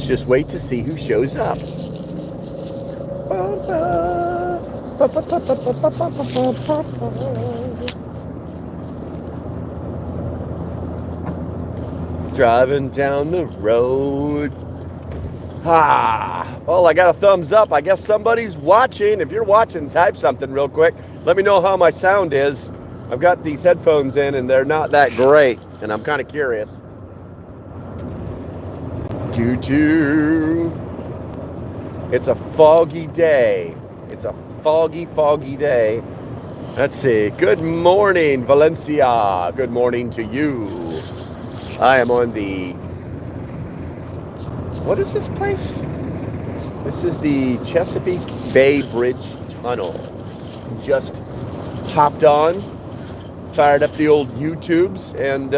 just wait to see who shows up. Driving down the road. Well, I got a thumbs up. I guess somebody's watching. If you're watching, type something real quick. Let me know how my sound is. I've got these headphones in and they're not that great, and I'm kind of curious. It's a foggy day. It's a foggy day. Let's see. Good morning, Valencia. Good morning to you. I am on the... What is this place? This is the Chesapeake Bay Bridge Tunnel. Just hopped on, fired up the old YouTubes, and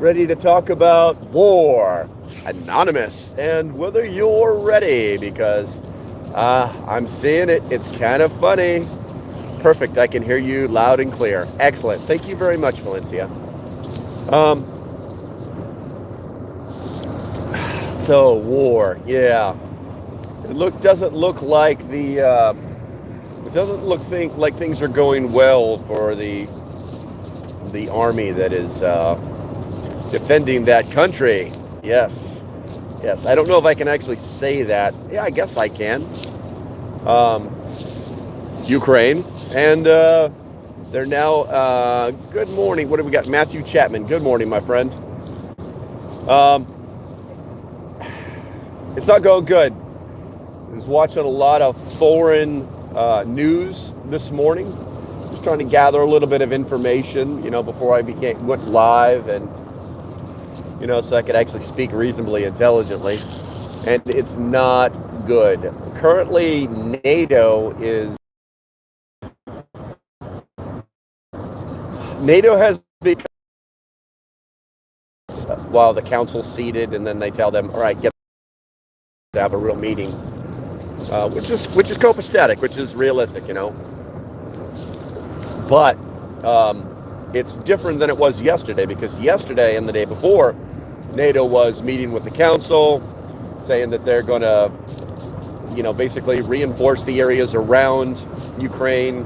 ready to talk about war, anonymous, and whether you're ready, because I'm seeing it. It's kind of funny. Perfect. I can hear you loud and clear. Excellent. Thank you very much, Valencia. So war, yeah. It doesn't look like like things are going well for the army that is defending that country. Yes. I don't know if I can actually say that. Yeah, I guess I can. Ukraine, and they're now. Good morning. What do we got? Matthew Chapman. Good morning, my friend. It's not going good. I was watching a lot of foreign news this morning, just trying to gather a little bit of information, before I went live, and so I could actually speak reasonably intelligently. And it's not good. Currently, NATO has become, while the council's seated, and then they tell them, all right, get to have a real meeting, which is copacetic, which is realistic, But it's different than it was yesterday, because yesterday and the day before, NATO was meeting with the council, saying that they're going to, basically reinforce the areas around Ukraine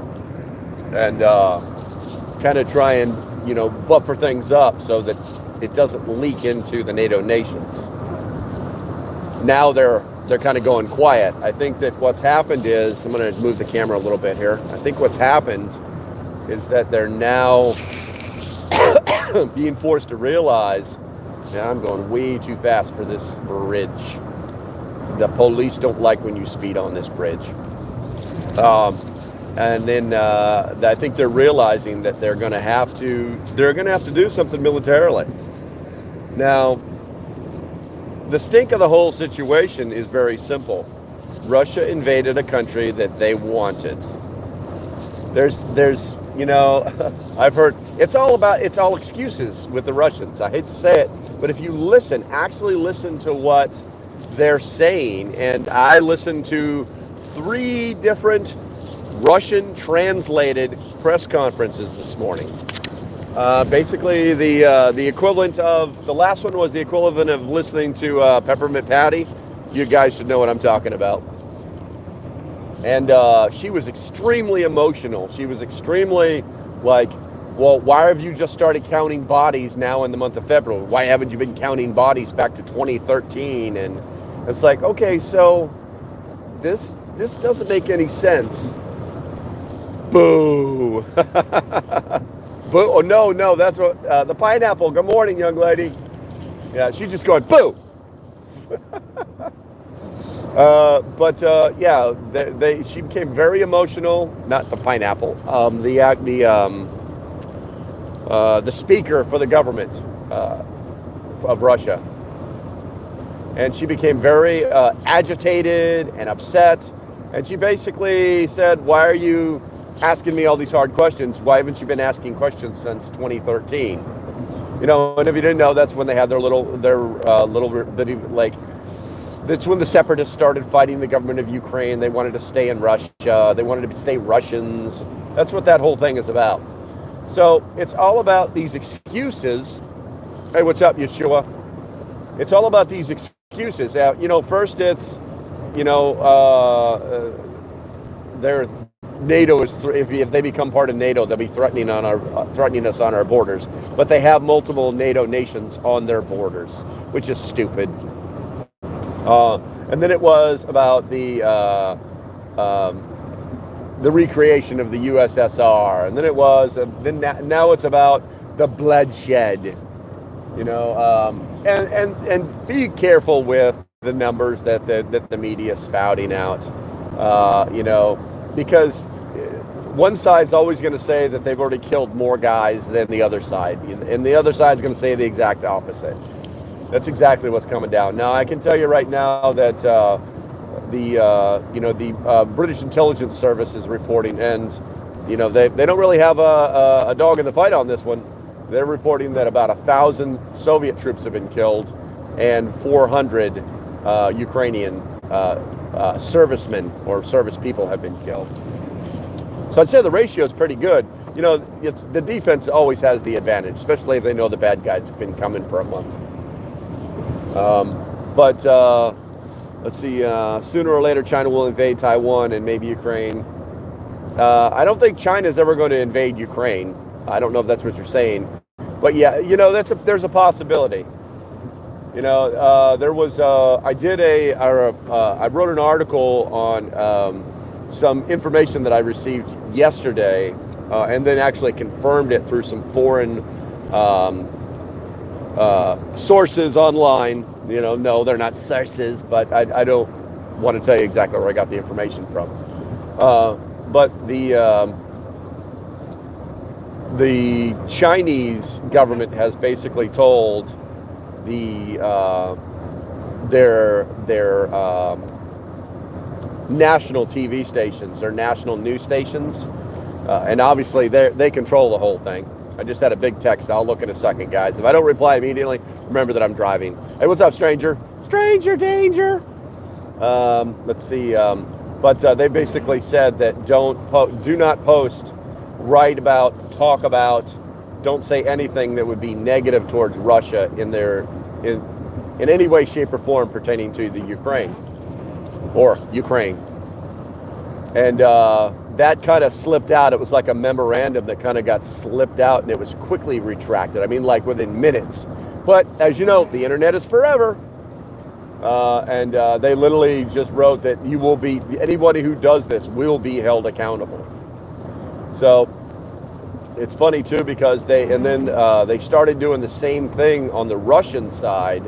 and kind of try and, buffer things up so that it doesn't leak into the NATO nations. Now they're kind of going quiet. I think that what's happened is, I'm going to move the camera a little bit here. I think what's happened is that they're now being forced to realize, I'm going way too fast for this bridge. The police don't like when you speed on this bridge. And then I think they're realizing that they're going to have to do something militarily. Now, the stink of the whole situation is very simple. Russia invaded a country that they wanted. There's I've heard it's all excuses with the Russians. I hate to say it, but if you actually listen to what they're saying, and I listened to 3 different Russian translated press conferences this morning. Basically, the equivalent of, the last one was the equivalent of listening to Peppermint Patty. You guys should know what I'm talking about. And she was extremely emotional. She was extremely like, well, why have you just started counting bodies now in the month of February? Why haven't you been counting bodies back to 2013? And it's like, okay, so this doesn't make any sense. Boo. Boo. Oh, no, that's what, the pineapple. Good morning, young lady. Yeah, she's just going, boo. She became very emotional. Not the pineapple. The speaker for the government of Russia, and she became very agitated and upset. And she basically said, "Why are you asking me all these hard questions? Why haven't you been asking questions since 2013?" And if you didn't know, that's when they had their little like. That's when the separatists started fighting the government of Ukraine. They wanted to stay in Russia. They wanted to stay Russians. That's what that whole thing is about. So it's all about these excuses. Hey, what's up, Yeshua? It's all about these excuses excuses. First it's, their NATO is if they become part of NATO, they'll be threatening us on our borders. But they have multiple NATO nations on their borders, which is stupid. And then it was about the recreation of the USSR, and then it was now it's about the bloodshed. And be careful with the numbers that the media is spouting out. Because one side's always going to say that they've already killed more guys than the other side, and the other side's going to say the exact opposite. That's exactly what's coming down. Now, I can tell you right now that the British intelligence service is reporting, and they don't really have a dog in the fight on this one. They're reporting that about 1,000 Soviet troops have been killed, and 400 Ukrainian servicemen or service people have been killed. So I'd say the ratio is pretty good. The defense always has the advantage, especially if they know the bad guys have been coming for a month. Let's see, sooner or later China will invade Taiwan and maybe Ukraine. I don't think China's ever going to invade Ukraine. I don't know if that's what you're saying. But yeah, there's a possibility. There was I wrote an article on some information that I received yesterday, and then actually confirmed it through some foreign sources online. No, they're not sources, but I don't want to tell you exactly where I got the information from. But the Chinese government has basically told their national TV stations, their national news stations, and obviously they control the whole thing. I just had a big text. I'll look in a second, guys. If I don't reply immediately, remember that I'm driving. Hey, what's up, stranger? Stranger danger. Let's see. But they basically said that do not post, write about, talk about, don't say anything that would be negative towards Russia in any way, shape, or form pertaining to the Ukraine. And that kind of slipped out. It was like a memorandum that kind of got slipped out, and it was quickly retracted. I mean, like within minutes. But as you know, the internet is forever. And they literally just wrote that anybody who does this will be held accountable. So it's funny too, because they started doing the same thing on the Russian side.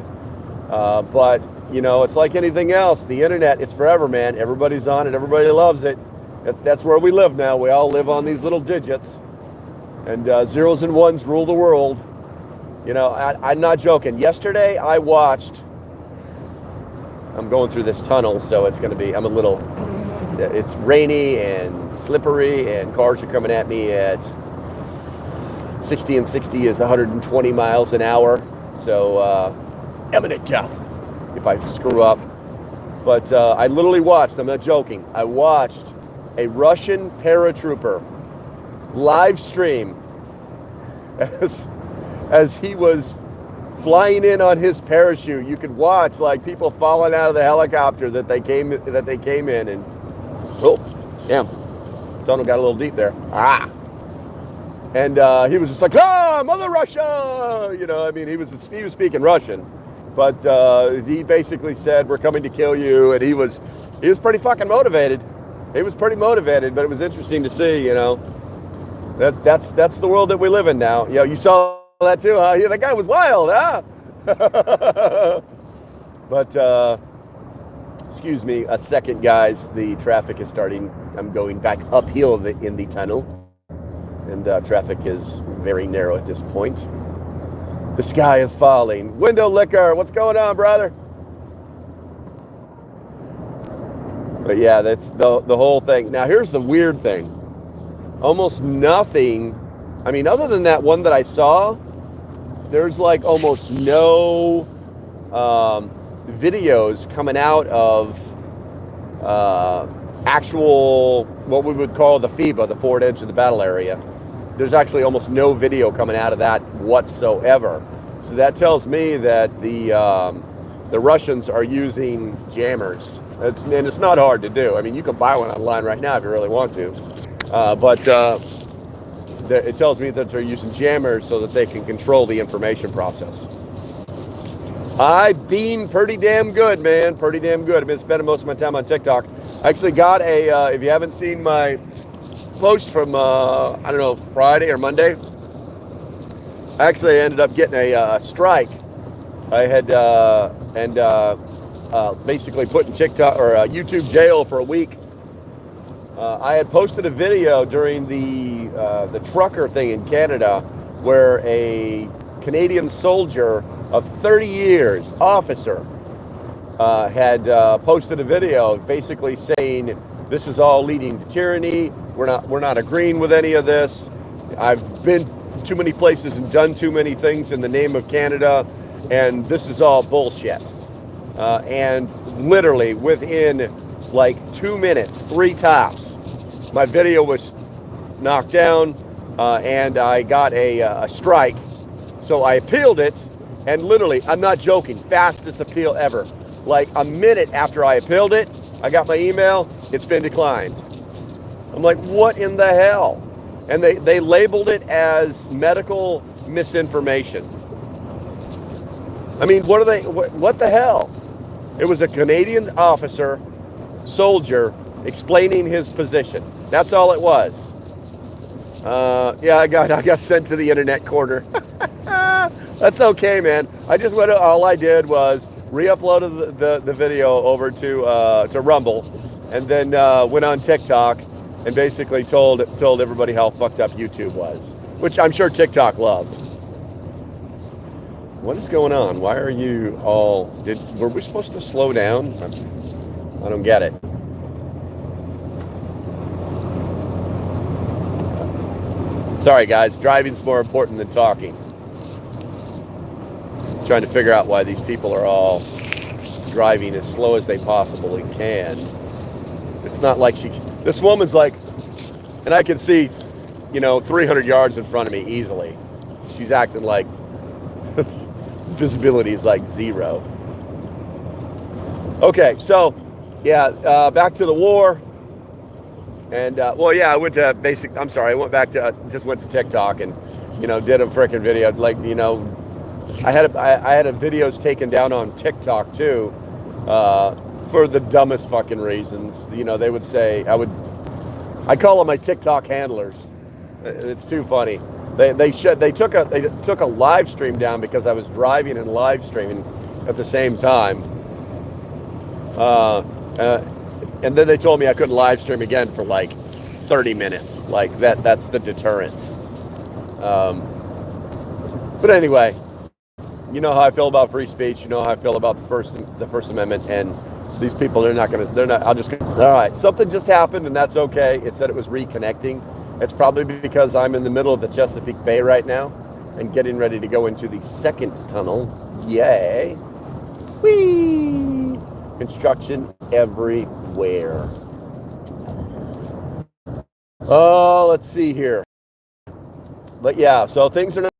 But it's like anything else. The internet, it's forever, man. Everybody's on it. Everybody loves it. That's where we live now. We all live on these little digits, and zeros and ones rule the world. I'm not joking. Yesterday I watched. I'm going through this tunnel, so it's it's rainy and slippery, and cars are coming at me at 60, and 60 is 120 miles an hour. So imminent death if I screw up. But I literally watched, I'm not joking, I watched a Russian paratrooper live stream as he was flying in on his parachute. You could watch like people falling out of the helicopter that they came in, and oh, damn, tunnel got a little deep there. And he was just like, Mother Russia! He was speaking Russian, but he basically said, "We're coming to kill you," and he was pretty fucking motivated. He was pretty motivated, but it was interesting to see. That's the world that we live in now. You saw that too, huh? Yeah, that guy was wild, huh? But excuse me a second, guys. The traffic is starting. I'm going back uphill in the tunnel, and traffic is very narrow at this point. The sky is falling. Window liquor, what's going on, brother? But yeah, that's the whole thing. Now, here's the weird thing. Almost nothing, other than that one that I saw, there's like almost no videos coming out of actual, what we would call the FEBA, the forward edge of the battle area. There's actually almost no video coming out of that whatsoever. So that tells me that the the Russians are using jammers. And it's not hard to do. I mean, you can buy one online right now if you really want to. It tells me that they're using jammers so that they can control the information process. I've been pretty damn good, man. Pretty damn good. I've been spending most of my time on TikTok. I actually got if you haven't seen my post from, I don't know, Friday or Monday, I actually ended up getting a strike. I had, basically put in TikTok or YouTube jail for a week. I had posted a video during the trucker thing in Canada where a Canadian soldier of 30 years, officer, had posted a video basically saying this is all leading to tyranny. We're not agreeing with any of this. I've been too many places and done too many things in the name of Canada, and this is all bullshit. And literally within like 2 minutes, 3 tops, my video was knocked down, and I got a strike. So I appealed it, and literally, I'm not joking, fastest appeal ever. Like a minute after I appealed it, I got my email, it's been declined. I'm like, what in the hell? And they labeled it as medical misinformation. I mean, what the hell? It was a Canadian officer, soldier, explaining his position. That's all it was. Yeah, I got sent to the internet corner. That's okay, man. All I did was re-uploaded the video over to Rumble, and then went on TikTok and basically told everybody how fucked up YouTube was, which I'm sure TikTok loved. What is going on? Why are you all... Were we supposed to slow down? I don't get it. Sorry, guys. Driving's more important than talking. Trying to figure out why these people are all driving as slow as they possibly can. It's not like this woman's like, and I can see, 300 yards in front of me easily. She's acting like visibility is like 0. Okay, so yeah, back to the war. And I went to just went to TikTok and did a freaking video. Like, I had videos taken down on TikTok too, for the dumbest fucking reasons. They would say I call them my TikTok handlers. It's too funny. They took a live stream down because I was driving and live streaming at the same time. And then they told me I couldn't live stream again for like 30 minutes. Like that's the deterrent. But anyway, you know how I feel about free speech. You know how I feel about the First Amendment. And these people, all right, something just happened and that's okay. It said it was reconnecting. It's probably because I'm in the middle of the Chesapeake Bay right now and getting ready to go into the second tunnel. Yay. Whee! Construction everywhere. Oh, let's see here. But yeah, so things are not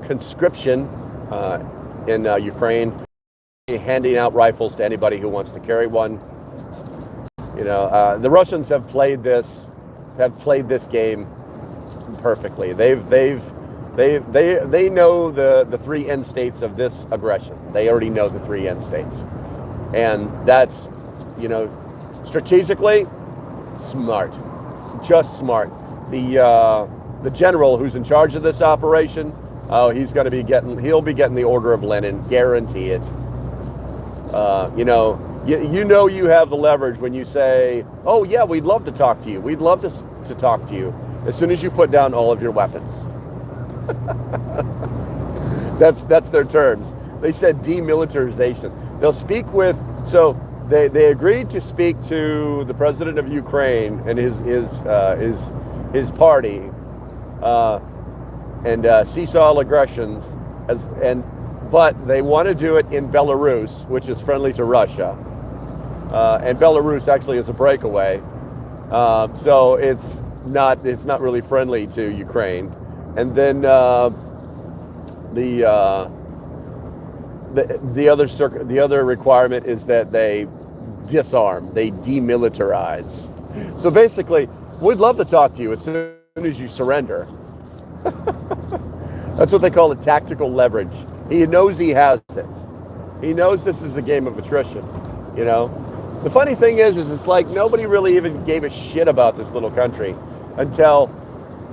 conscription in Ukraine, handing out rifles to anybody who wants to carry one. The Russians have played this game perfectly. They know the 3 end states of this aggression. They already know the 3 end states, and that's strategically smart, just smart. The general who's in charge of this operation, he'll be getting the Order of Lenin, guarantee it. You have the leverage when you say, oh yeah, we'd love to talk to you. We'd love to talk to you. As soon as you put down all of your weapons. That's their terms. They said demilitarization. They'll speak with, so they agreed to speak to the president of Ukraine and his party, and cease all aggressions, but they want to do it in Belarus, which is friendly to Russia. And Belarus actually is a breakaway, so it's not really friendly to the other requirement is that they disarm, they demilitarize. So basically, we'd love to talk to you as soon as you surrender. That's what they call it, tactical leverage. He knows he has it. He knows this is a game of attrition, you know? The funny thing is it's like nobody really even gave a shit about this little country until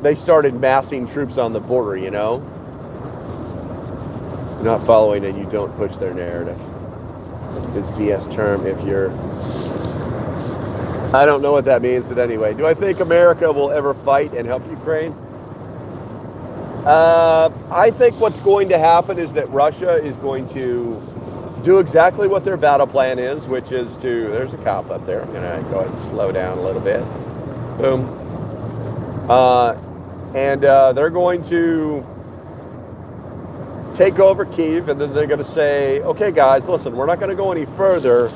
they started massing troops on the border, you know? You're not following and you don't push their narrative. It's BS term if you're... I don't know what that means, but anyway. Do I think America will ever fight and help Ukraine? I think what's going to happen is that Russia is going to do exactly what their battle plan is, which is to... There's a cop up there. I'm going to go ahead and slow down a little bit. Boom. They're going to take over Kyiv, and then they're going to say, okay, guys, listen, we're not going to go any further,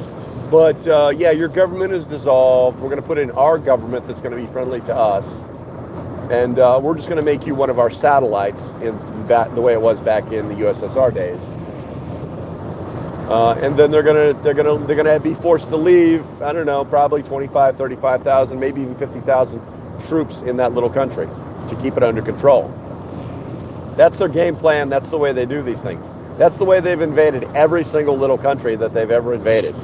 but yeah, your government is dissolved. We're going to put in our government that's going to be friendly to us, and we're just going to make you one of our satellites in the way it was back in the USSR days. And then they're gonna be forced to leave. I don't know, probably 25, 35,000, maybe even 50,000 troops in that little country to keep it under control. That's their game plan. That's the way they do these things. That's the way they've invaded every single little country that they've ever invaded.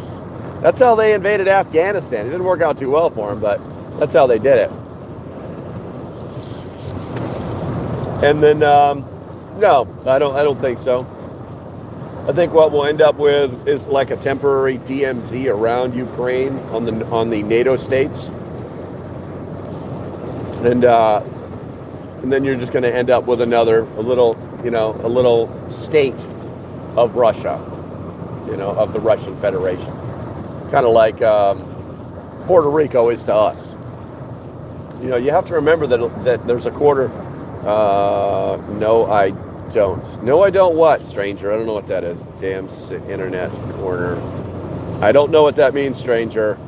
That's how they invaded Afghanistan. It didn't work out too well for them, but that's how they did it. And then, no, I don't think so. I think what we'll end up with is like a temporary DMZ around Ukraine on the NATO states, and then you're just going to end up with a little state of Russia, of the Russian Federation, kind of like Puerto Rico is to us. You have to remember that there's a quarter. No, I don't. No, I don't what, stranger? I don't know what that is. Damn internet corner. I don't know what that means, stranger.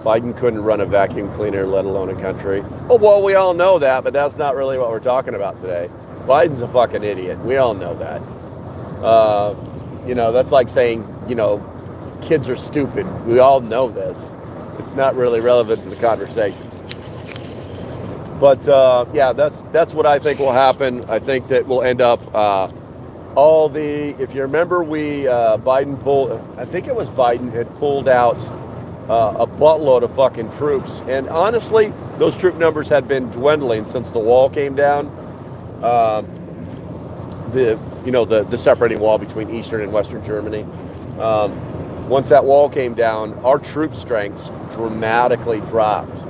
Biden couldn't run a vacuum cleaner, let alone a country. Oh, well, we all know that, but that's not really what we're talking about today. Biden's a fucking idiot. We all know that. That's like saying, kids are stupid. We all know this. It's not really relevant to the conversation. But yeah, that's what I think will happen. I think that we'll end up if you remember, Biden pulled, I think it was Biden had pulled out a buttload of fucking troops. And honestly, those troop numbers had been dwindling since the wall came down. The separating wall between Eastern and Western Germany. Once that wall came down, our troop strengths dramatically dropped.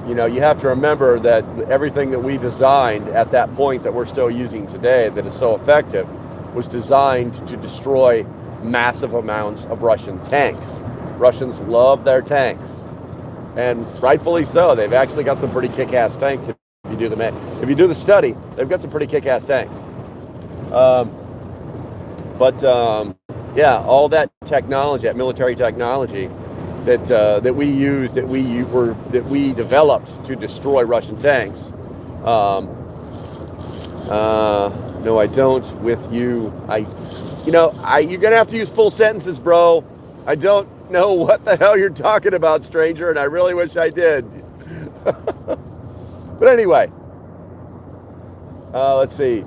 You have to remember that everything that we designed at that point that we're still using today that is so effective was designed to destroy massive amounts of Russian tanks. Russians love their tanks, and rightfully so. They've actually got some pretty kick-ass tanks. If you do the study, they've got some pretty kick-ass tanks. Yeah, all that technology, that military technology that we developed to destroy Russian tanks. No, I don't. With you, you're gonna have to use full sentences, bro. I don't know what the hell you're talking about, stranger, and I really wish I did. But anyway, let's see.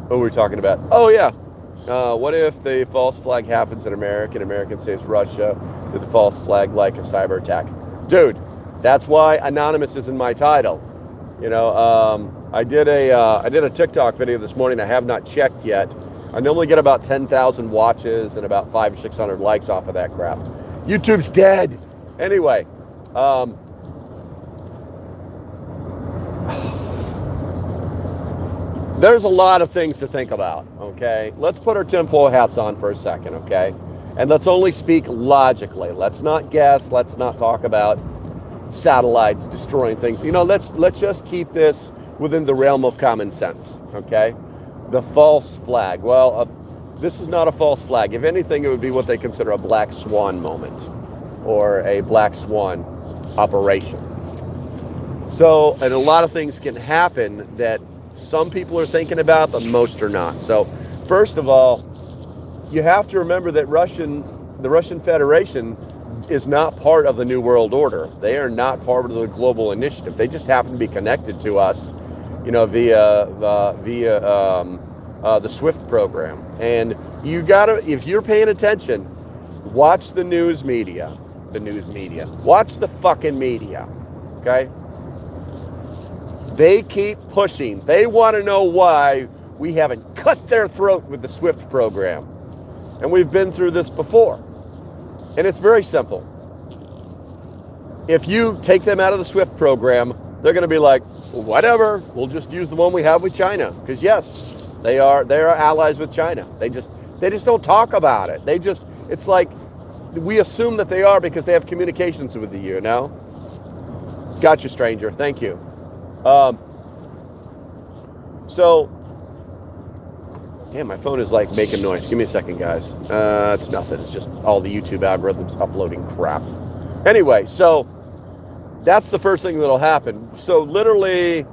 What were we talking about? Oh yeah. What if the false flag happens in America and American saves Russia with the false flag like a cyber attack? Dude, that's why Anonymous is in my title. I did a TikTok video this morning. I have not checked yet. I normally get about 10,000 watches and about 500 or 600 likes off of that crap. YouTube's dead. Anyway, there's a lot of things to think about, okay? Let's put our tinfoil hats on for a second, okay? And let's only speak logically. Let's not guess. Let's not talk about satellites destroying things. Let's just keep this within the realm of common sense, okay? The false flag. Well, this is not a false flag. If anything, it would be what they consider a black swan moment or a black swan operation. So, and a lot of things can happen that some people are thinking about, but most are not. So first of all, you have to remember that the Russian Federation is not part of the New World Order. They are not part of the global initiative. They just happen to be connected to us, via the SWIFT program. And you gotta, if you're paying attention, watch the news media. Watch the fucking media, okay? They keep pushing. They want to know why we haven't cut their throat with the SWIFT program. And we've been through this before. And it's very simple. If you take them out of the SWIFT program, they're going to be like, whatever, we'll just use the one we have with China. Because yes, they are allies with China. They just don't talk about it. It's like we assume that they are because they have communications with you, Gotcha, stranger. Thank you. Damn, my phone is like making noise. Give me a second, guys. It's nothing. It's just all the YouTube algorithms uploading crap. Anyway, so that's the first thing that'll happen. So literally,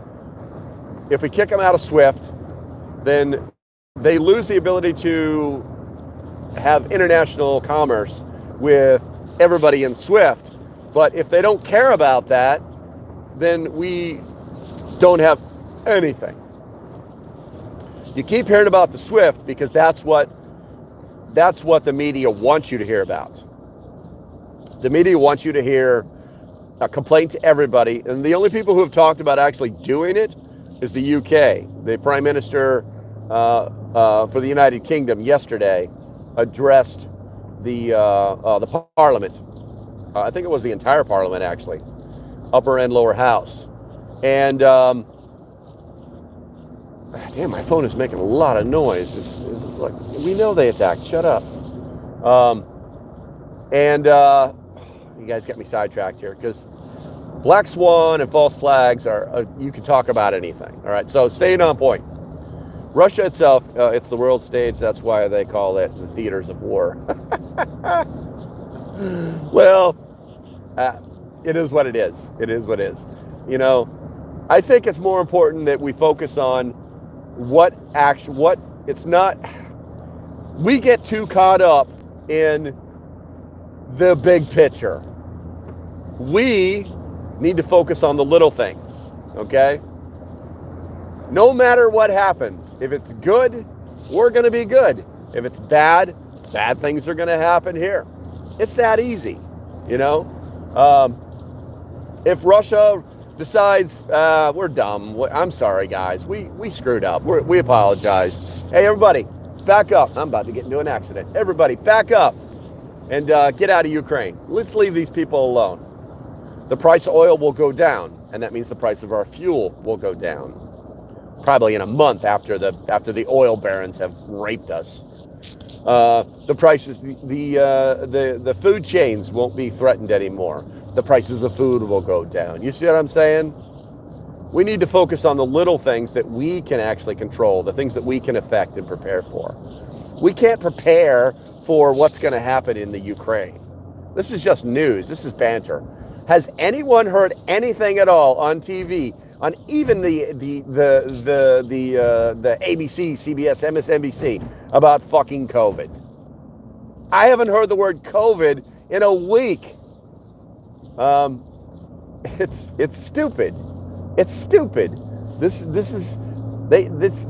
if we kick them out of SWIFT, then they lose the ability to have international commerce with everybody in SWIFT. But if they don't care about that, then we don't have anything. You keep hearing about the SWIFT because that's what the media wants you to hear about. The media wants you to hear a complaint to everybody, and the only people who have talked about actually doing it is the UK. The Prime Minister for the United Kingdom yesterday addressed the Parliament. I think it was the entire Parliament, actually, upper and lower house, and. Damn, my phone is making a lot of noise. It's like, we know they attacked. Shut up. You guys got me sidetracked here because Black Swan and false flags are you can talk about anything. All right, so staying on point. Russia itself, it's the world stage. That's why they call it the theaters of war. Well, it is what it is. It is what it is. I think it's more important that we focus on we get too caught up in the big picture. We need to focus on the little things, okay? No matter what happens, if it's good, we're going to be good. If it's bad, bad things are going to happen here. It's that easy, If Russia decides we're dumb, I'm sorry, guys, we screwed up, we apologize. Hey, everybody, back up. I'm about to get into an accident. Everybody, back up and get out of Ukraine. Let's leave these people alone. The price of oil will go down, and that means the price of our fuel will go down. Probably in a month after the oil barons have raped us. The prices, the food chains won't be threatened anymore. The prices of food will go down. You see what I'm saying? We need to focus on the little things that we can actually control, the things that we can affect and prepare for. We can't prepare for what's going to happen in the Ukraine. This is just news. This is banter. Has anyone heard anything at all on TV, on even the ABC, CBS, MSNBC about fucking COVID? I haven't heard the word COVID in a week. It's stupid. It's stupid. This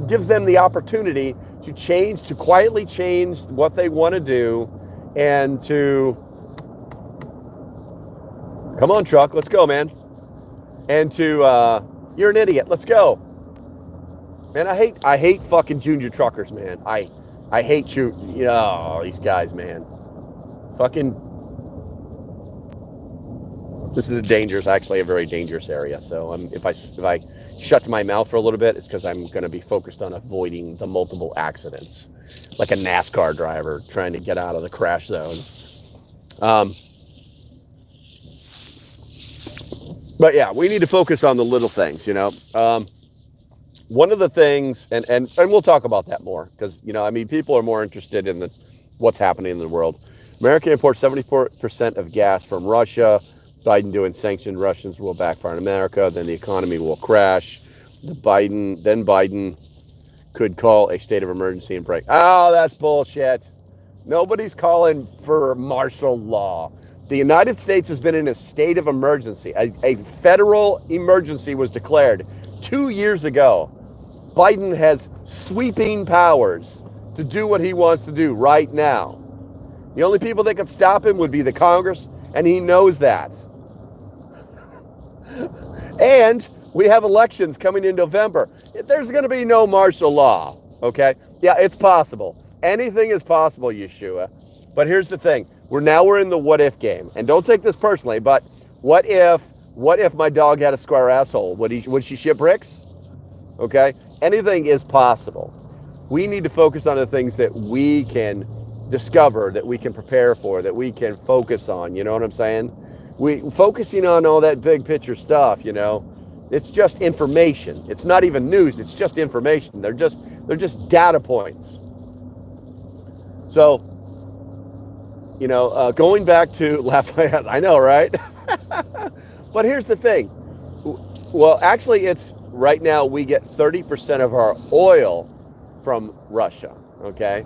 gives them the opportunity to quietly change what they want to do, and to come on, truck, let's go, man. And to you're an idiot, let's go. Man, I hate fucking junior truckers, man. I hate you. These guys, man. Fucking. This is actually a very dangerous area. So if I shut my mouth for a little bit, it's because I'm going to be focused on avoiding the multiple accidents, like a NASCAR driver trying to get out of the crash zone. But yeah, we need to focus on the little things, One of the things, and we'll talk about that more, because, people are more interested in what's happening in the world. America imports 74% of gas from Russia. Biden doing sanctioned Russians will backfire in America. Then the economy will crash. Biden could call a state of emergency and break. Oh, that's bullshit. Nobody's calling for martial law. The United States has been in a state of emergency. A federal emergency was declared 2 years ago. Biden has sweeping powers to do what he wants to do right now. The only people that can stop him would be the Congress, and he knows that. And we have elections coming in November. There's going to be no martial law, okay? Yeah, it's possible. Anything is possible, Yeshua. But here's the thing. We're in the what if game. And don't take this personally, but what if my dog had a square asshole? Would she ship bricks? Okay? Anything is possible. We need to focus on the things that we can discover, that we can prepare for, that we can focus on. You know what I'm saying? Focusing on all that big picture stuff, you know, it's just information. It's not even news. It's just information. They're just data points. So, you know, going back to Lafayette, I know, right? But here's the thing. Well, actually, it's right now we get 30% of our oil from Russia, okay?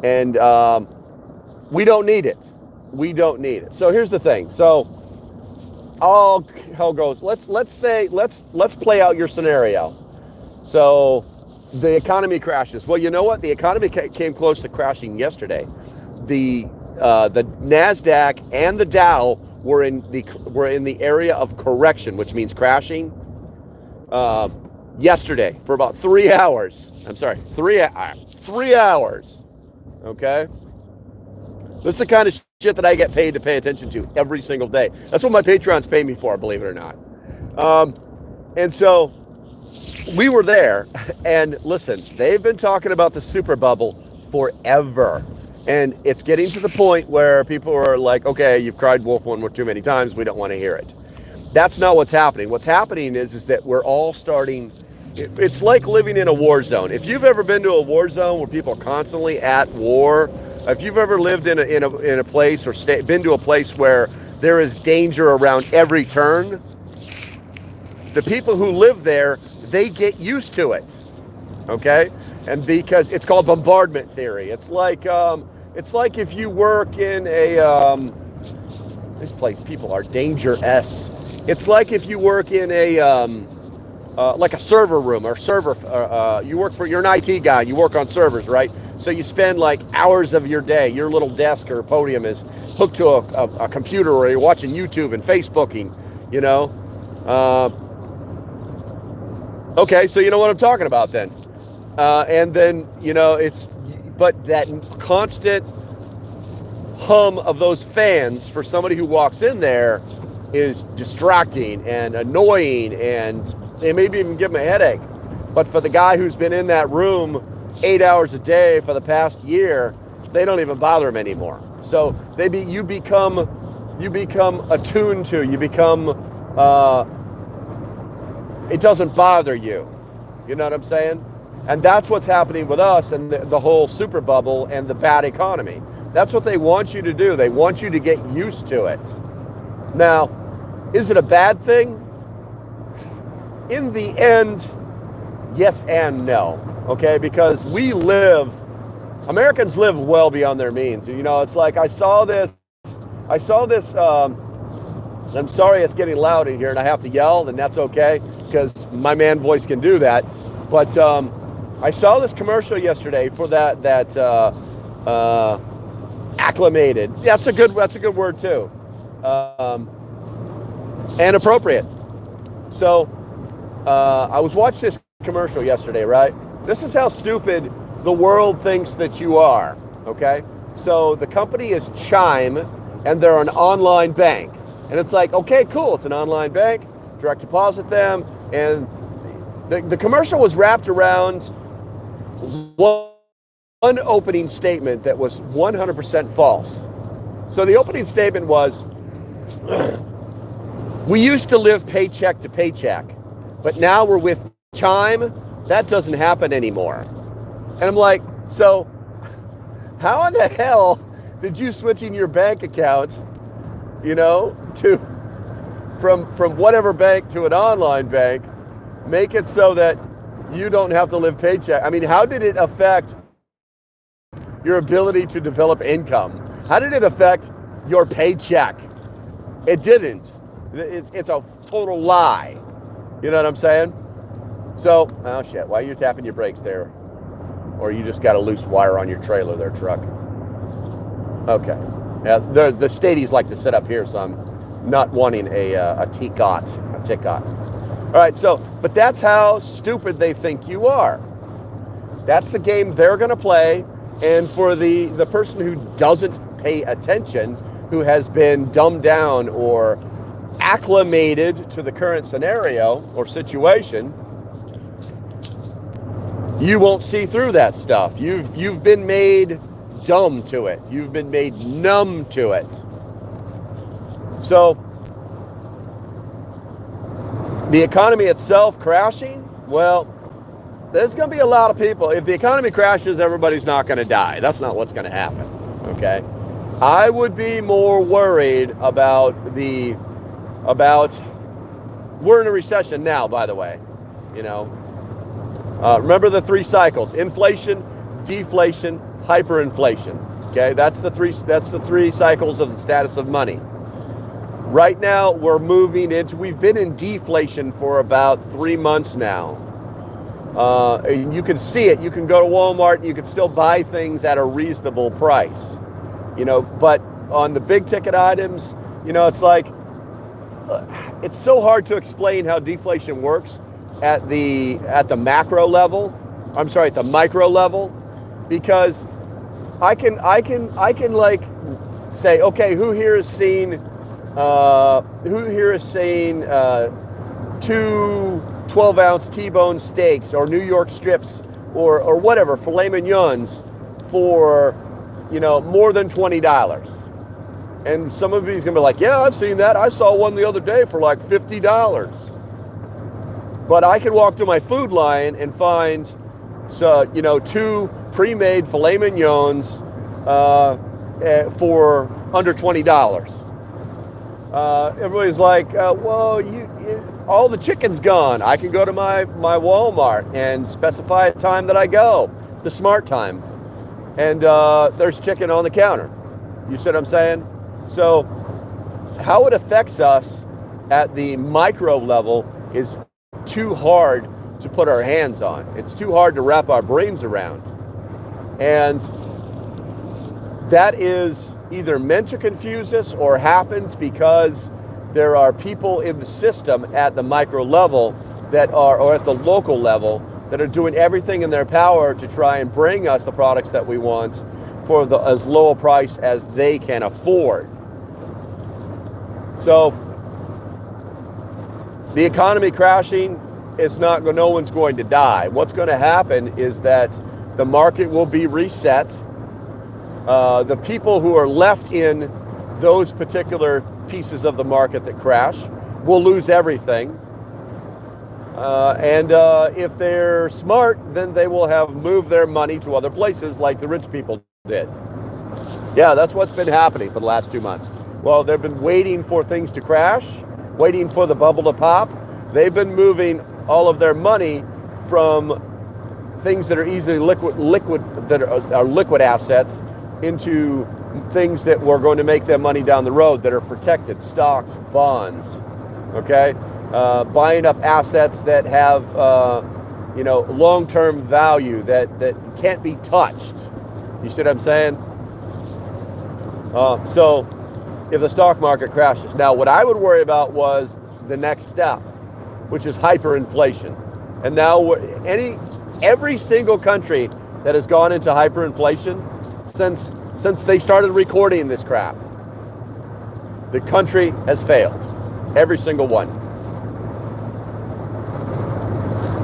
And we don't need it. We don't need it. So here's the thing. So all hell goes. Let's play out your scenario. So the economy crashes. Well, you know what? The economy came close to crashing yesterday. The NASDAQ and the Dow were in the area of correction, which means crashing. Yesterday for about 3 hours. I'm sorry, 3 hours. Okay. This is the kind of shit that I get paid to pay attention to every single day. That's what my patrons pay me for, believe it or not. And so we were there, and listen, they've been talking about the super bubble forever. And it's getting to the point where people are like, okay, you've cried wolf one too many times. We don't want to hear it. That's not what's happening. What's happening is that we're all starting. It's like living in a war zone. If you've ever been to a war zone where people are constantly at war, if you've ever lived in a place or been to a place where there is danger around every turn, the people who live there, they get used to it. Okay, and because it's called bombardment theory. It's like if you work in a this place, people are dangerous. It's like if you work in a like a server room or server. You're an IT guy. You work on servers, right? So you spend like hours of your day. Your little desk or podium is hooked to a computer, or you're watching YouTube and Facebooking. You know. Okay, so you know what I'm talking about then. And then, you know, but that constant hum of those fans for somebody who walks in there is distracting and annoying, and they maybe even give them a headache. But for the guy who's been in that room 8 hours a day for the past year, they don't even bother him anymore. So you become attuned to, it doesn't bother you. You know what I'm saying? And that's what's happening with us and the whole super bubble and the bad economy. That's what they want you to do. They want you to get used to it. Now, is it a bad thing? In the end, yes and no. Okay, because Americans live well beyond their means. You know, it's like I saw this, I'm sorry it's getting loud in here and I have to yell, and that's okay, because my man voice can do that. But I saw this commercial yesterday for that acclimated. That's a good word too, and appropriate. So I was watching this commercial yesterday, right? This is how stupid the world thinks that you are. Okay, so the company is Chime, and they're an online bank, and it's like, okay, cool, it's an online bank, direct deposit them, and the commercial was wrapped around one opening statement that was 100% false. So the opening statement was, we used to live paycheck to paycheck, but now we're with Chime. That doesn't happen anymore. And I'm like, so how in the hell did you switching your bank account, you know, from whatever bank to an online bank, Make it so that you don't have to live paycheck. I mean, how did it affect your ability to develop income? How did it affect your paycheck? It didn't. It's a total lie. You know what I'm saying? So, oh shit, why are you tapping your brakes there? Or you just got a loose wire on your trailer there, truck. Okay. Yeah, the stadies like to sit up here, so I'm not wanting a ticket. All right, so, but that's how stupid they think you are. That's the game they're going to play. And for the person who doesn't pay attention, who has been dumbed down or acclimated to the current scenario or situation, you won't see through that stuff. You've been made dumb to it. You've been made numb to it. So the economy itself crashing, well, there's going to be a lot of people. If the economy crashes, everybody's not going to die. That's not what's going to happen. Okay, I would be more worried about we're in a recession now, by the way. You know, remember the three cycles: inflation, deflation, hyperinflation. Okay, that's the three cycles of the status of money. Right now, we've been in deflation for about 3 months now. And you can see it. You can go to Walmart and you can still buy things at a reasonable price. You know, but on the big ticket items, you know, it's like, it's so hard to explain how deflation works at the macro level. I'm sorry, at the micro level, because I can like say, okay, who here has seen 2 12-ounce T-bone steaks or New York strips or whatever, filet mignons for, you know, more than $20? And some of you's gonna be like, yeah, I've seen that. I saw one the other day for like $50. But I could walk to my Food Lion and find, you know, 2 pre-made filet mignons for under $20. Everybody's like, well, all the chicken's gone. I can go to my Walmart and specify a time that I go, the smart time, and there's chicken on the counter. You see what I'm saying? So how it affects us at the micro level is too hard to put our hands on. It's too hard to wrap our brains around. And that is either meant to confuse us or happens because there are people in the system at the micro level or at the local level that are doing everything in their power to try and bring us the products that we want for as low a price as they can afford. So the economy crashing, no one's going to die. What's going to happen is that the market will be reset. The people who are left in those particular pieces of the market that crash will lose everything. And if they're smart, then they will have moved their money to other places like the rich people did. Yeah, that's what's been happening for the last 2 months. Well, they've been waiting for things to crash, waiting for the bubble to pop. They've been moving all of their money from things that are easily liquid that are liquid assets into things that were going to make them money down the road that are protected: stocks, bonds. Okay, buying up assets that have you know, long-term value that can't be touched. You see what I'm saying? So if the stock market crashes, now what I would worry about was the next step, which is hyperinflation. And now every single country that has gone into hyperinflation since they started recording this crap, the country has failed. Every single one.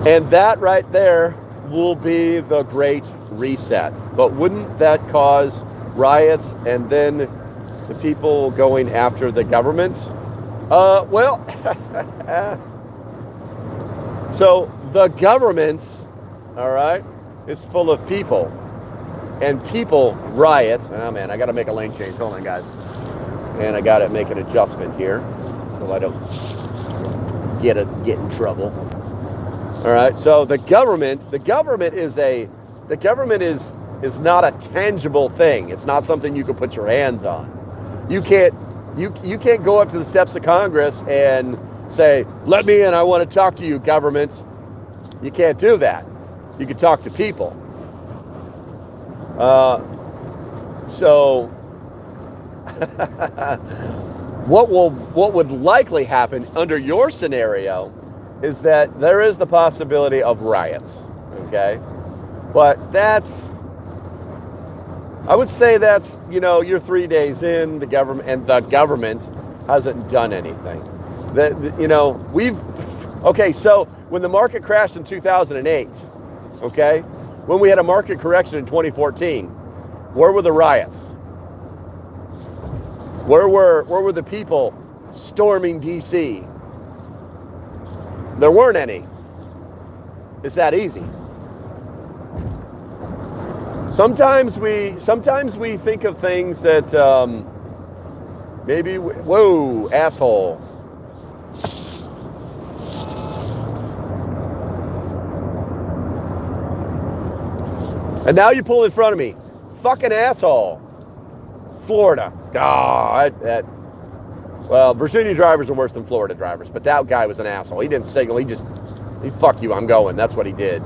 And that right there will be the Great Reset. But wouldn't that cause riots and then the people going after the government? Well, so the government, all right, is full of people. And people riot. Oh man, I got to make a lane change. Hold on, guys. And I got to make an adjustment here so I don't get in trouble. All right. So the government is not a tangible thing. It's not something you can put your hands on. You can't go up to the steps of Congress and say, "Let me in. I want to talk to you, government." You can't do that. You can talk to people. So what would likely happen under your scenario is that there is the possibility of riots. Okay, but I would say that's, you're 3 days in, the government hasn't done anything. So when the market crashed in 2008, okay, when we had a market correction in 2014, where were the riots? Where were the people storming DC? There weren't any. It's that easy. Sometimes we think of things that whoa, asshole. And now you pull in front of me. Fucking asshole. Florida. God. Well, Virginia drivers are worse than Florida drivers, but that guy was an asshole. He didn't signal. He fuck you, I'm going. That's what he did.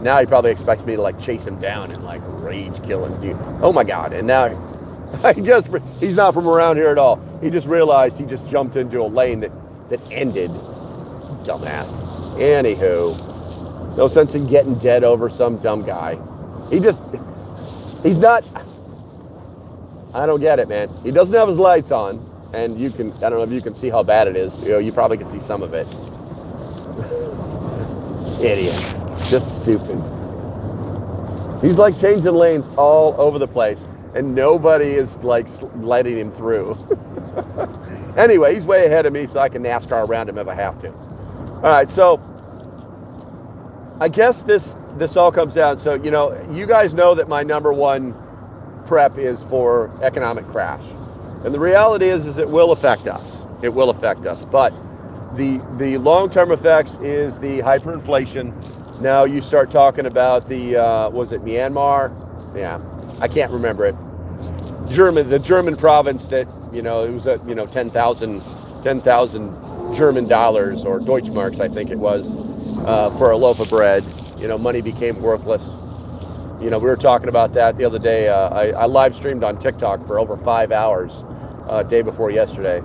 Now he probably expects me to chase him down and rage kill him. Oh my God. And now he's not from around here at all. He just realized he just jumped into a lane that ended. Dumbass. Anywho, no sense in getting dead over some dumb guy. He's not, I don't get it, man. He doesn't have his lights on, and I don't know if you can see how bad it is. You probably can see some of it. Idiot. Just stupid. He's changing lanes all over the place, and nobody is letting him through. Anyway, he's way ahead of me, so I can NASCAR around him if I have to. All right, so I guess this all comes down. So, you guys know that my number one prep is for economic crash. And the reality is it will affect us. It will affect us. But the long-term effects is the hyperinflation. Now you start talking about was it Myanmar? Yeah, I can't remember it. The German province that, it was at, 10,000 German dollars or Deutschmarks, I think it was, for a loaf of bread. Money became worthless. We were talking about that the other day. I live streamed on TikTok for over 5 hours, day before yesterday,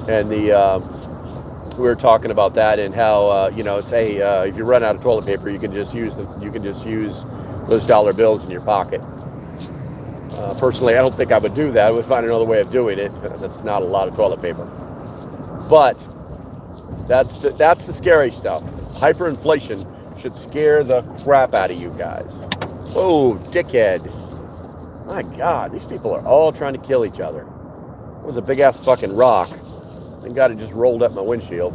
and we were talking about that and how it's if you run out of toilet paper, you can just use those dollar bills in your pocket. Personally, I don't think I would do that. I would find another way of doing it. That's not a lot of toilet paper, but that's the scary stuff. Hyperinflation should scare the crap out of you guys. Whoa, dickhead. My God, these people are all trying to kill each other. It was a big ass fucking rock. Thank God it just rolled up my windshield.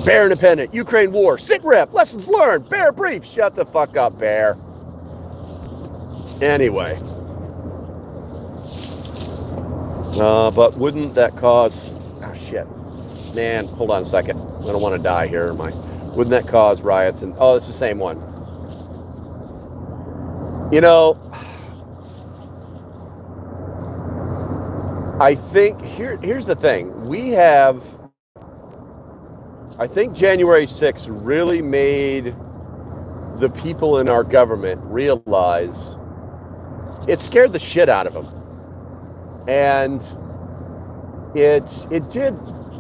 Bear Independent, Ukraine war, sit rep, lessons learned, Bear brief. Shut the fuck up, Bear. Anyway. But wouldn't that cause... Oh, shit. Man, hold on a second. I don't want to die here. Wouldn't that cause riots? And oh, it's the same one. I think here's the thing. I think January 6th really made the people in our government realize it scared the shit out of them. And it did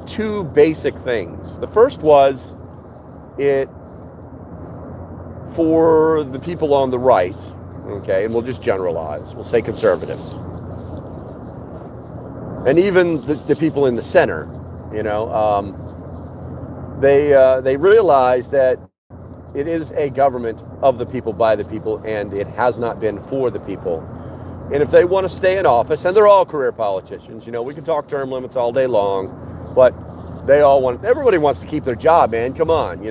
two basic things. The first was for the people on the right, okay, and we'll just generalize, we'll say conservatives, and even the people in the center, they realize that it is a government of the people, by the people, and it has not been for the people. And if they want to stay in office, and they're all career politicians, we can talk term limits all day long, but everybody wants to keep their job, man, come on,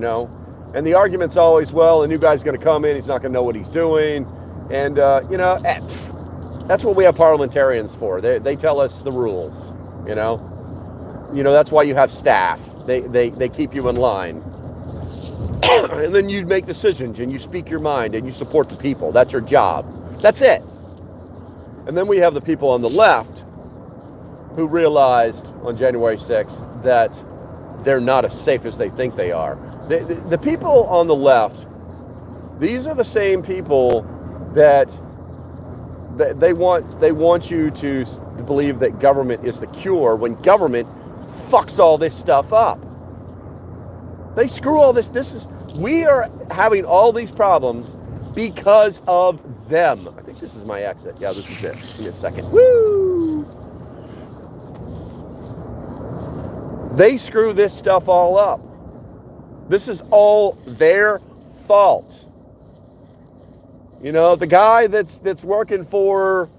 And the argument's always, well, a new guy's going to come in, he's not going to know what he's doing, and, that's what we have parliamentarians for. They tell us the rules, that's why you have staff. They keep you in line. And then you make decisions and you speak your mind and you support the people. That's your job. That's it. And then we have the people on the left who realized on January 6th that they're not as safe as they think they are. The people on the left, these are the same people that they want you to believe that government is the cure when government fucks all this stuff up. They screw all this. We are having all these problems because of them. I think this is my exit. Yeah, this is it. Give me a second. Woo! They screw this stuff all up. This is all their fault. You know, the guy that's working for,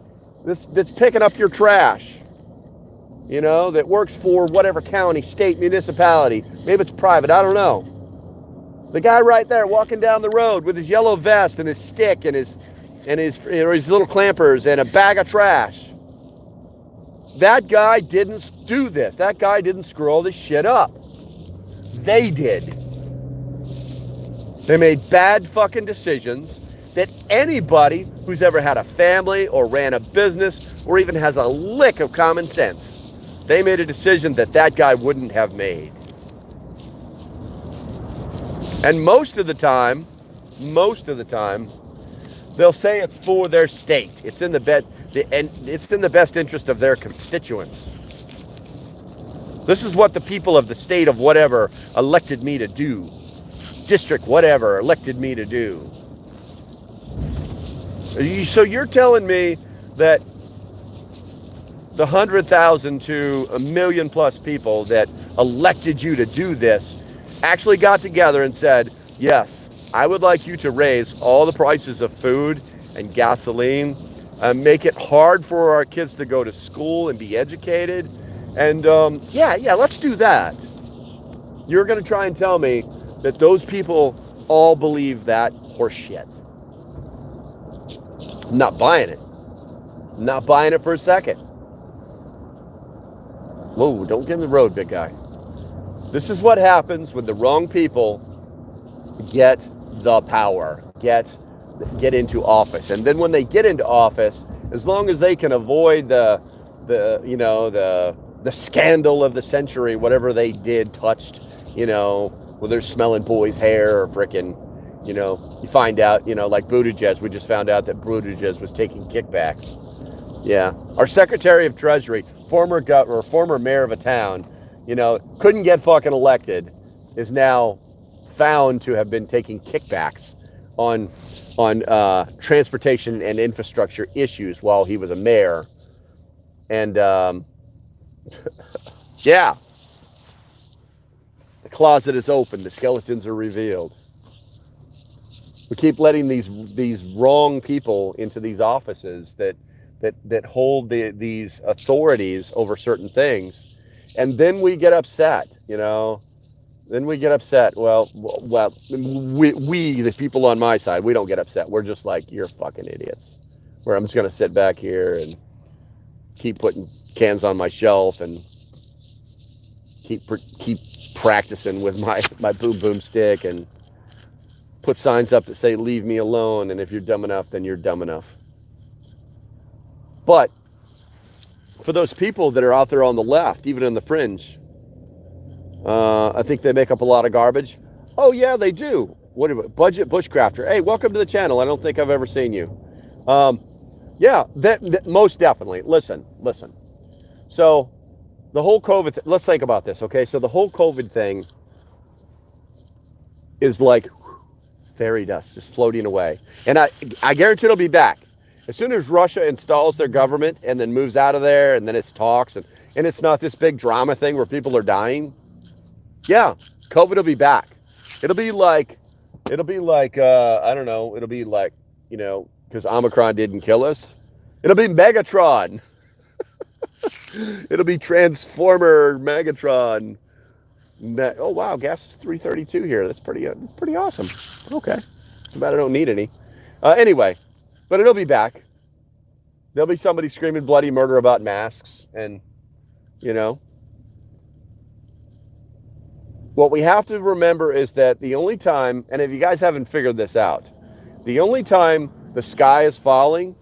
that's picking up your trash, you know, that works for whatever county, state, municipality, maybe it's private, I don't know. The guy right there walking down the road with his yellow vest and his stick and his little clampers and a bag of trash. That guy didn't do this. That guy didn't screw all this shit up. They did. They made bad fucking decisions that anybody who's ever had a family or ran a business or even has a lick of common sense, they made a decision that guy wouldn't have made. And most of the time, they'll say it's for their state. It's in the best interest of their constituents. This is what the people of the state of whatever elected me to do. District whatever elected me to do. So you're telling me that the 100,000 to 1 million plus people that elected you to do this actually got together and said, yes, I would like you to raise all the prices of food and gasoline, make it hard for our kids to go to school and be educated. And yeah, let's do that. You're going to try and tell me that those people all believe that horse shit. I'm not buying it. I'm not buying it for a second. Whoa, don't get in the road, big guy. This is what happens when the wrong people get the power, get into office. And then when they get into office, as long as they can avoid the scandal of the century, whatever they did, touched, where they're smelling boys' hair or frickin', you find out, like Buttigieg, we just found out that Buttigieg was taking kickbacks. Yeah. Our Secretary of Treasury, former mayor of a town, couldn't get fucking elected, is now found to have been taking kickbacks on transportation and infrastructure issues while he was a mayor. And yeah, the closet is open, the skeletons are revealed. We keep letting these wrong people into these offices that hold these authorities over certain things, and then we get upset. Then we get upset. Well, we the people on my side, we don't get upset. We're just like, you're fucking idiots. Where I'm just gonna sit back here and keep putting cans on my shelf and keep practicing with my boom stick and put signs up that say, leave me alone. And if you're dumb enough, then you're dumb enough. But for those people that are out there on the left, even on the fringe, I think they make up a lot of garbage. Oh yeah, they do. What about Budget Bushcrafter? Hey, welcome to the channel. I don't think I've ever seen you. Yeah, that most definitely. Listen. So the whole COVID, let's think about this, okay? So the whole COVID thing is like fairy dust, just floating away. And I guarantee it'll be back. As soon as Russia installs their government and then moves out of there, and then it's talks, and it's not this big drama thing where people are dying. Yeah, COVID will be back. It'll be like I don't know, it'll be like, because Omicron didn't kill us. It'll be Megatron. It'll be Transformer Megatron. Oh wow, gas is $3.32 here. That's pretty awesome. Okay, too bad I don't need any. Anyway, but it'll be back. There'll be somebody screaming bloody murder about masks, and what we have to remember is that the only time, and if you guys haven't figured this out, the only time the sky is falling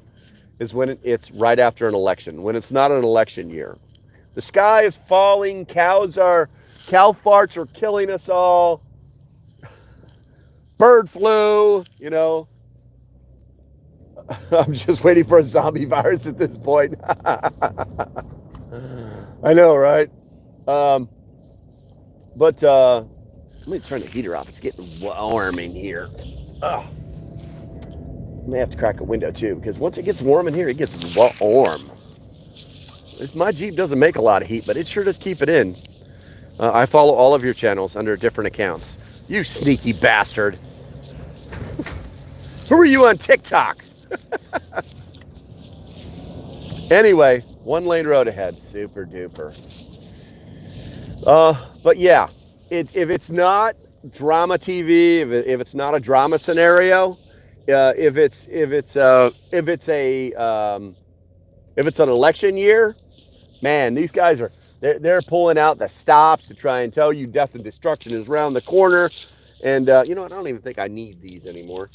is when it's right after an election, when it's not an election year. The sky is falling, cow farts are killing us all, bird flu, you know. I'm just waiting for a zombie virus at this point. I know, right? But let me turn the heater off. It's getting warm in here. Ugh. I may have to crack a window too, because once it gets warm in here, it gets warm. My Jeep doesn't make a lot of heat, but it sure does keep it in. I follow all of your channels under different accounts. You sneaky bastard. Who are you on TikTok? Anyway, one lane road ahead. Super duper. But yeah, if it's not drama TV, if it's not a drama scenario, if it's an election year, man, these guys they're pulling out the stops to try and tell you death and destruction is around the corner. And you know, I don't even think I need these anymore.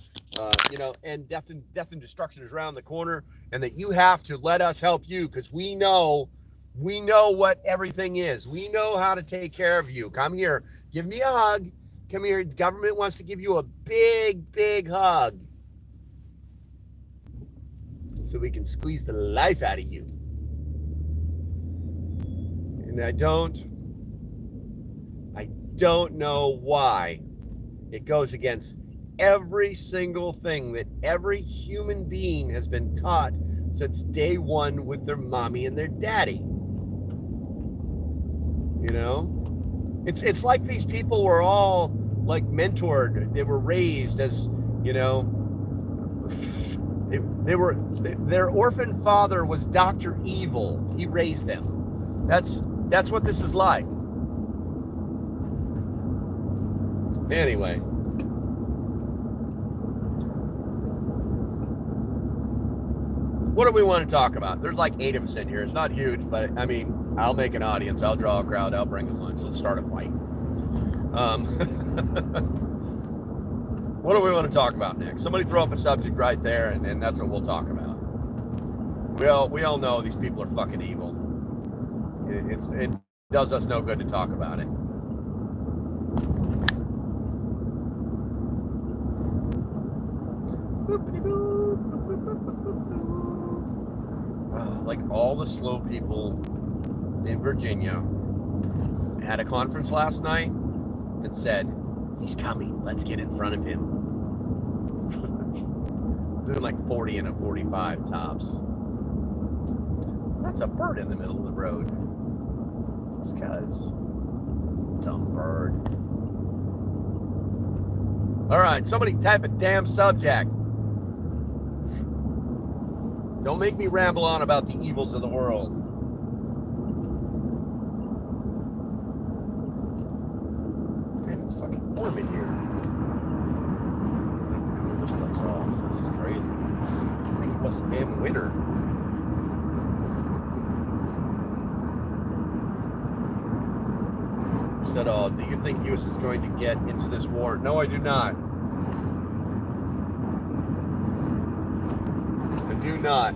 You know, and death and destruction is around the corner, and that you have to let us help you, because we know what everything is. We know how to take care of you. Come here, give me a hug. Come here. The government wants to give you a big hug, so we can squeeze the life out of you. And I don't know why it goes against every single thing that every human being has been taught since day one with their mommy and their daddy. You know, it's like these people were all like mentored. They were raised as, you know, their orphan father was Dr. Evil. He raised them. That's what this is like. Anyway. What do we want to talk about? There's like 8 of us in here. It's not huge, but I mean, I'll make an audience. I'll draw a crowd. I'll bring a lunch. Let's start a fight. What do we want to talk about next? Somebody throw up a subject right there, and that's what we'll talk about. We all know these people are fucking evil. It does us no good to talk about it. Like all the slow people in Virginia had a conference last night and said, he's coming, let's get in front of him. Doing like 40 and a 45 tops. That's a bird in the middle of the road. Just cause. Dumb bird. All right, somebody type a damn subject. Don't make me ramble on about the evils of the world. Man, it's fucking warm in here. Cool this place off. This is crazy. I think it wasn't damn winter. Said, "Oh, do you think U.S. is going to get into this war?" No, I do not. Do not.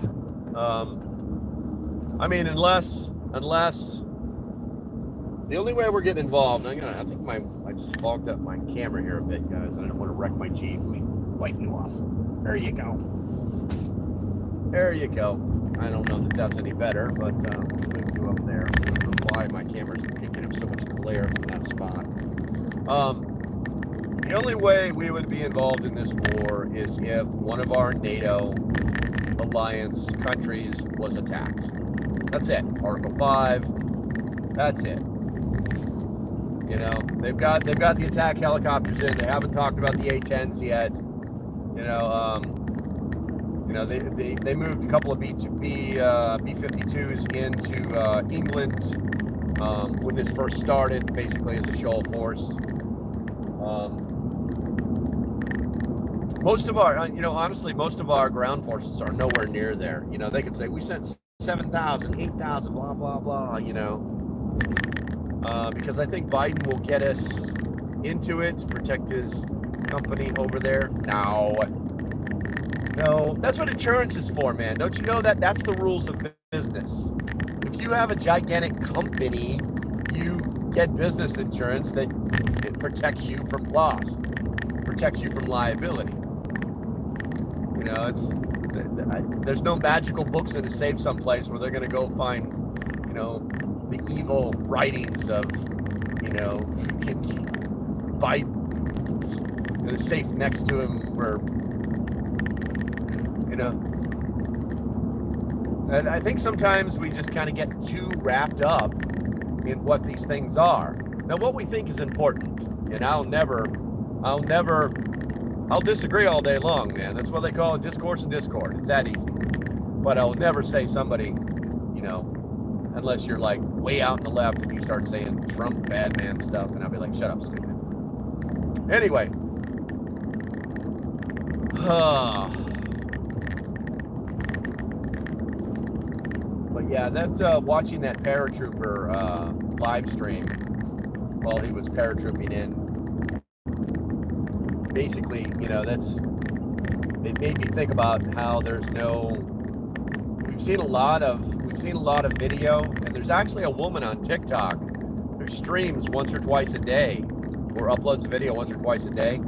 I mean, unless the only way we're getting involved, I just fogged up my camera here a bit, guys. I don't want to wreck my Jeep. Let me wipe you off. There you go. There you go. I don't know that that's any better, but let's move you up there. I don't know why my camera's picking up so much glare from that spot. The only way we would be involved in this war is if one of our NATO alliance countries was attacked. That's it. Article 5. That's it. You know, they've got the attack helicopters in. They haven't talked about the A-10s yet. You know, they moved a couple of B-52s into England when this first started, basically as a show of force. Most of our, honestly, most of our ground forces are nowhere near there. You know, they could say, we sent 7,000, 8,000, blah, blah, blah, you know. because I think Biden will get us into it to protect his company over there. No, that's what insurance is for, man. Don't you know that? That's the rules of business. If you have a gigantic company, you get business insurance that it protects you from loss, protects you from liability. You know, there's no magical books in a safe someplace where they're going to go find, you know, the evil writings of, you know, Biden in a safe next to him where, you know. And I think sometimes we just kind of get too wrapped up in what these things are. Now, what we think is important, and I'll disagree all day long, man. That's what they call it, discourse and discord. It's that easy. But I'll never say somebody, you know, unless you're like way out in the left and you start saying Trump bad man stuff, and I'll be like, shut up, stupid. Anyway. But yeah, that's watching that paratrooper live stream while he was paratrooping in. Basically, you know, it made me think about how we've seen a lot of video, and there's actually a woman on TikTok who streams once or twice a day, or uploads a video once or twice a day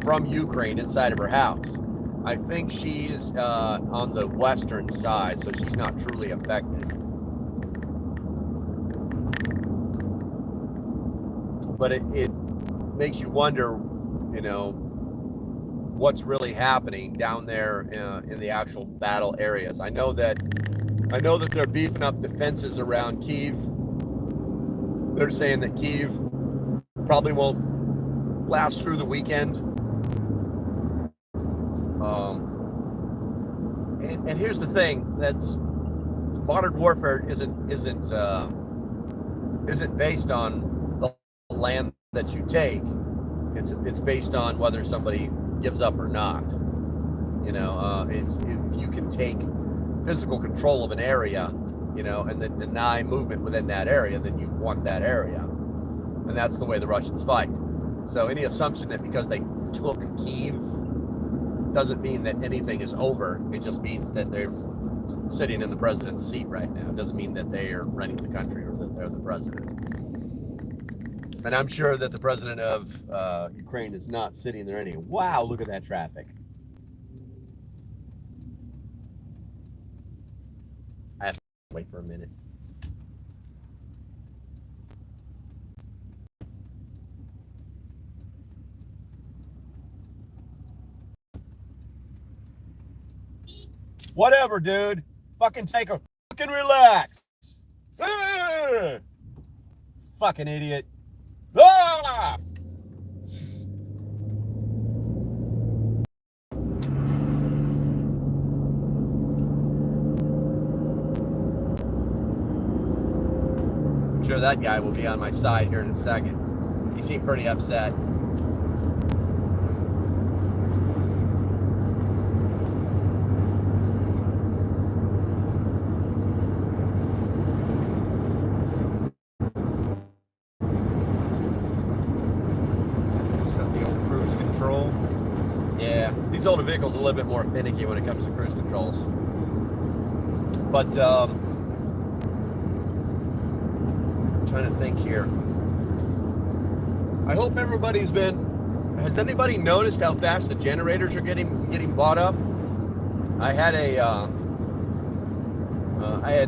from Ukraine inside of her house. I think she's on the western side, so she's not truly affected. But it makes you wonder, you know, what's really happening down there in the actual battle areas. I know that they're beefing up defenses around Kyiv. They're saying that Kyiv probably won't last through the weekend. And here's the thing: that's modern warfare isn't based on the land that you take. It's based on whether somebody gives up or not. You know, if you can take physical control of an area, you know, and then deny movement within that area, then you've won that area. And that's the way the Russians fight. So any assumption that because they took Kyiv doesn't mean that anything is over. It just means that they're sitting in the president's seat right now. It doesn't mean that they are running the country or that they're the president. And I'm sure that the president of Ukraine is not sitting there anyway. Wow, look at that traffic. I have to wait for a minute. Whatever, dude. Fucking take a fucking relax. Fucking idiot. Ah! I'm sure that guy will be on my side here in a second. He seemed pretty upset. These older vehicles are a little bit more finicky when it comes to cruise controls. But I'm trying to think here. I hope everybody's has anybody noticed how fast the generators are getting bought up? I had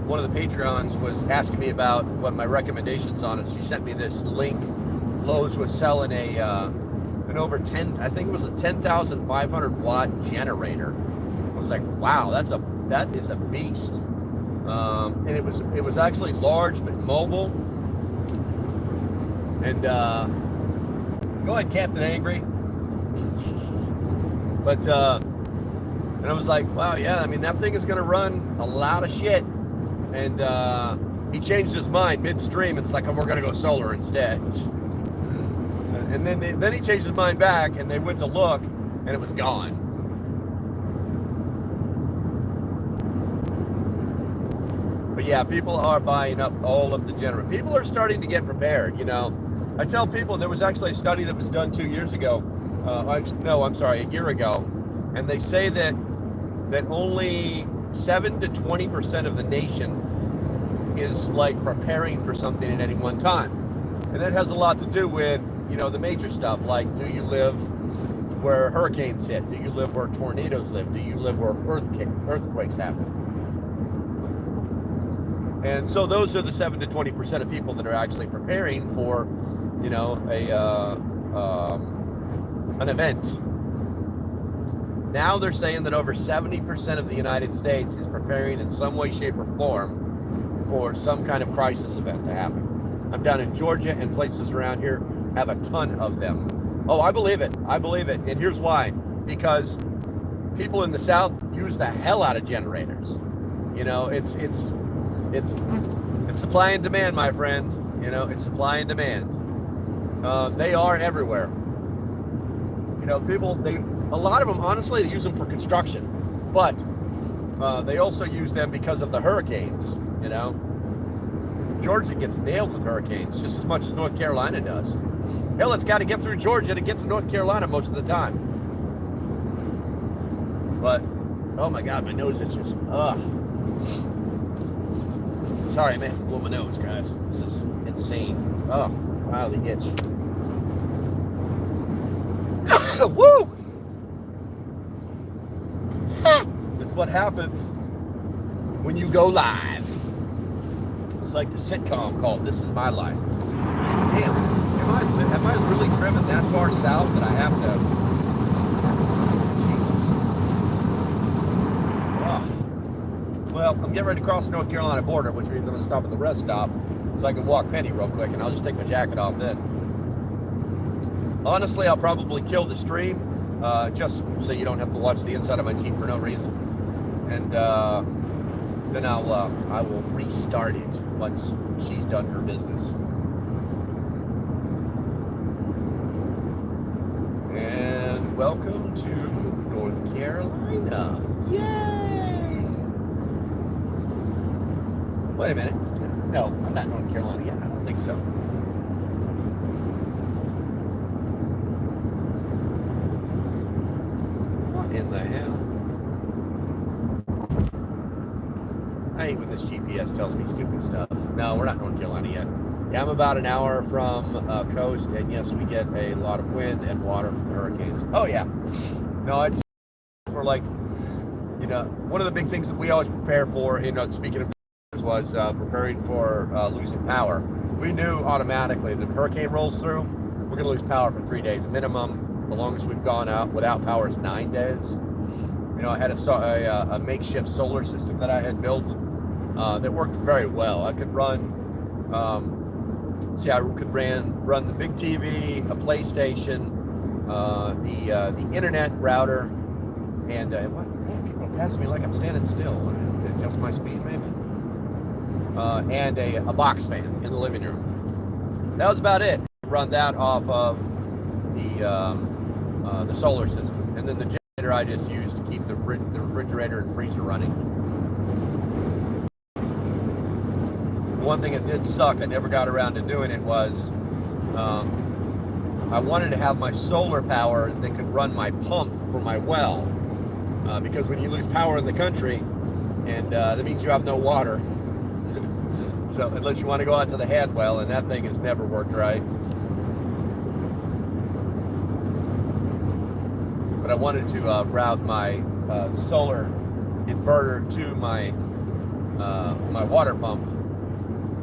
one of the Patreons was asking me about what my recommendations on it. She sent me this link. Lowe's was selling an over 10, I think it was a 10,500 watt generator. I was like, wow, that is a beast. And it was actually large but mobile. And go ahead, Captain Angry. But and I was like, wow, yeah, I mean that thing is gonna run a lot of shit. And he changed his mind midstream. It's like, oh, we're gonna go solar instead. And then he changed his mind back, and they went to look, and it was gone. But yeah, people are buying up all of the generators. People are starting to get prepared, you know. I tell people, there was actually a study that was done 2 years ago. No, I'm sorry, a year ago. And they say that only 7 to 20% of the nation is like preparing for something at any one time. And that has a lot to do with, you know, the major stuff, like, do you live where hurricanes hit? Do you live where tornadoes live? Do you live where earthquakes happen? And so those are the 7 to 20% of people that are actually preparing for, you know, an event. Now they're saying that over 70% of the United States is preparing in some way, shape, or form for some kind of crisis event to happen. I'm down in Georgia, and places around here have a ton of them. Oh, I believe it. I believe it. And here's why. Because people in the South use the hell out of generators. You know, it's supply and demand, my friend. You know, it's supply and demand. They are everywhere. You know, a lot of them, honestly, they use them for construction, but they also use them because of the hurricanes. You know, Georgia gets nailed with hurricanes just as much as North Carolina does. Hell, it's got to get through Georgia to get to North Carolina most of the time. But, oh my God, my nose itches. Ugh. Sorry, man, blow my nose, guys. This is insane. Oh, wow, the itch. Woo! That's what happens when you go live. It's like the sitcom called "This Is My Life." Damn, am I really driven that far south that I have to? Jesus. Oh. Well, I'm getting ready to cross the North Carolina border, which means I'm going to stop at the rest stop so I can walk Penny real quick, and I'll just take my jacket off then. Honestly, I'll probably kill the stream just so you don't have to watch the inside of my Jeep for no reason, and then I will restart it once she's done her business. And welcome to North Carolina. Yay! Wait a minute. No, I'm not North Carolina yet. I don't think so. What in the hell? I hate when this GPS tells me stupid stuff. No, we're not North Carolina yet. Yeah, I'm about an hour from coast, and yes, we get a lot of wind and water from the hurricanes. Oh yeah. No, it's we're like, you know, one of the big things that we always prepare for, you know, speaking of was preparing for losing power. We knew automatically that if a hurricane rolls through, we're going to lose power for 3 days minimum. The longest we've gone out without power is 9 days. You know, I had a makeshift solar system that I had built that worked very well. I could run, I could run the big TV, a PlayStation, the internet router, and what? Man, people are passing me like I'm standing still. Adjust my speed, maybe. And a box fan in the living room. That was about it. Run that off of the solar system, and then the generator I just used to keep the refrigerator and freezer running. One thing that did suck, I never got around to doing it, was I wanted to have my solar power that could run my pump for my well, because when you lose power in the country, and that means you have no water. So unless you want to go out to the hand well, and that thing has never worked right. But I wanted to route my solar inverter to my my water pump,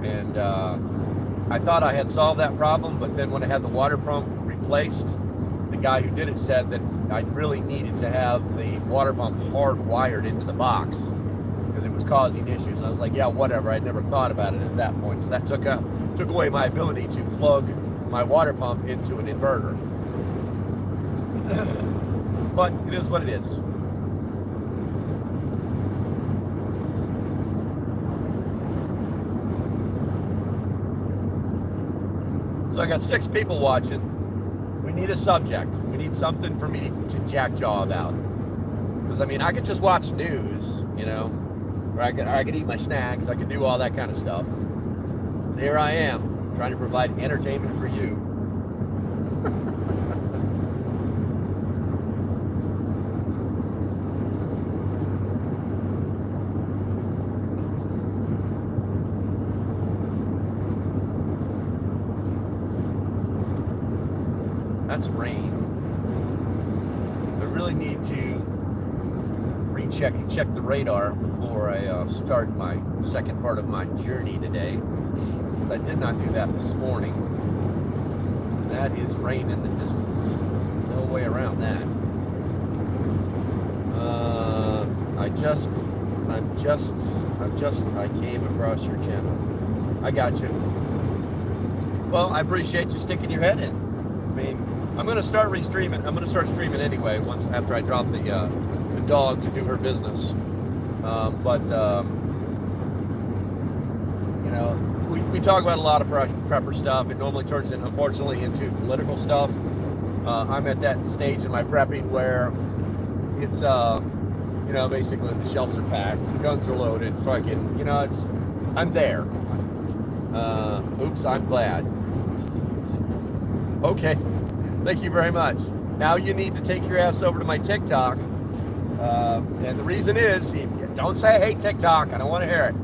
and I thought I had solved that problem. But then when I had the water pump replaced, the guy who did it said that I really needed to have the water pump hardwired into the box, because it was causing issues. I was like, yeah, whatever. I'd never thought about it at that point. So that took away my ability to plug my water pump into an inverter. But it is what it is. So I got 6 people watching. We need a subject. We need something for me to jackjaw about. Because, I mean, I could just watch news, you know. Or I could eat my snacks. I could do all that kind of stuff. And here I am, trying to provide entertainment for you. That's rain. I really need to check the radar before I start my second part of my journey today. Because I did not do that this morning. That is rain in the distance. No way around that. I came across your channel. I got you. Well, I appreciate you sticking your head in. I mean, I'm going to start restreaming. I'm going to start streaming anyway once after I drop the dog to do her business. You know, we talk about a lot of prepper stuff. It normally turns in, unfortunately, into political stuff. I'm at that stage in my prepping where it's, you know, basically the shelves are packed, the guns are loaded, fucking, you know, I'm there. Oops, I'm glad. Okay. Thank you very much. Now you need to take your ass over to my TikTok. And the reason is, don't say, hey, TikTok. I don't want to hear it.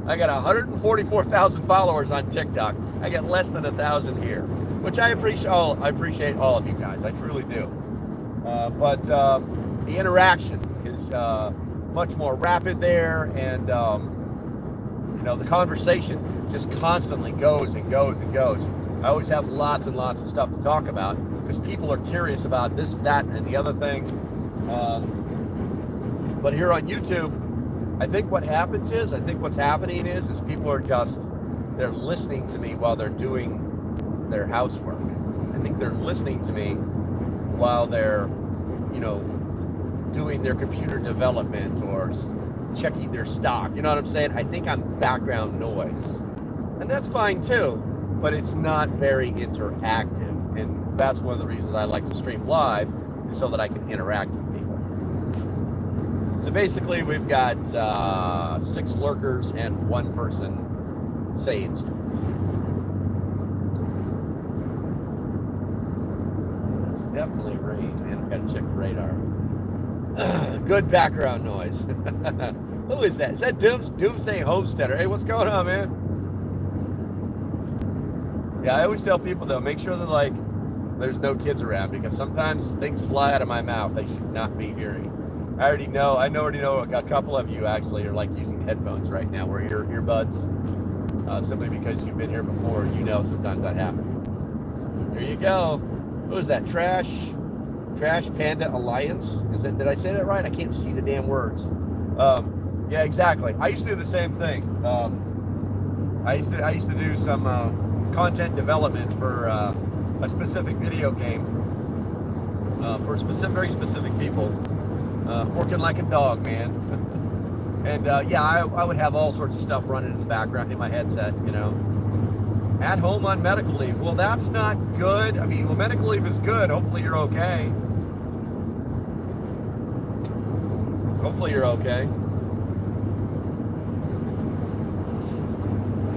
I got 144,000 followers on TikTok. I get less than 1,000 here, which I appreciate all of you guys. I truly do. But the interaction is much more rapid there. And, you know, the conversation just constantly goes and goes and goes. I always have lots and lots of stuff to talk about because people are curious about this, that, and the other thing. But here on YouTube, I think what's happening is people are they're listening to me while they're doing their housework. I think they're listening to me while they're, you know, doing their computer development or checking their stock. You know what I'm saying? I think I'm background noise. And that's fine too. But it's not very interactive, and that's one of the reasons I like to stream live, is so that I can interact with people. So basically, we've got 6 lurkers and 1 person saying stuff. It's definitely rain, man. I've got to check the radar. Good background noise. Who is that? Is that Doomsday Homesteader? Hey, what's going on, man? Yeah, I always tell people though, make sure that like there's no kids around, because sometimes things fly out of my mouth they should not be hearing. I already know a couple of you actually are like using headphones right now, or earbuds, simply because you've been here before. You know, sometimes that happens. There you go. Who is that? Trash Panda Alliance? Did I say that right? I can't see the damn words. Yeah, exactly. I used to do the same thing. I used to do some content development for a specific video game for very specific people, working like a dog, man. And yeah, I would have all sorts of stuff running in the background in my headset, you know. At home on medical leave. Well, that's not good. I mean, well, medical leave is good. Hopefully you're okay. Hopefully you're okay.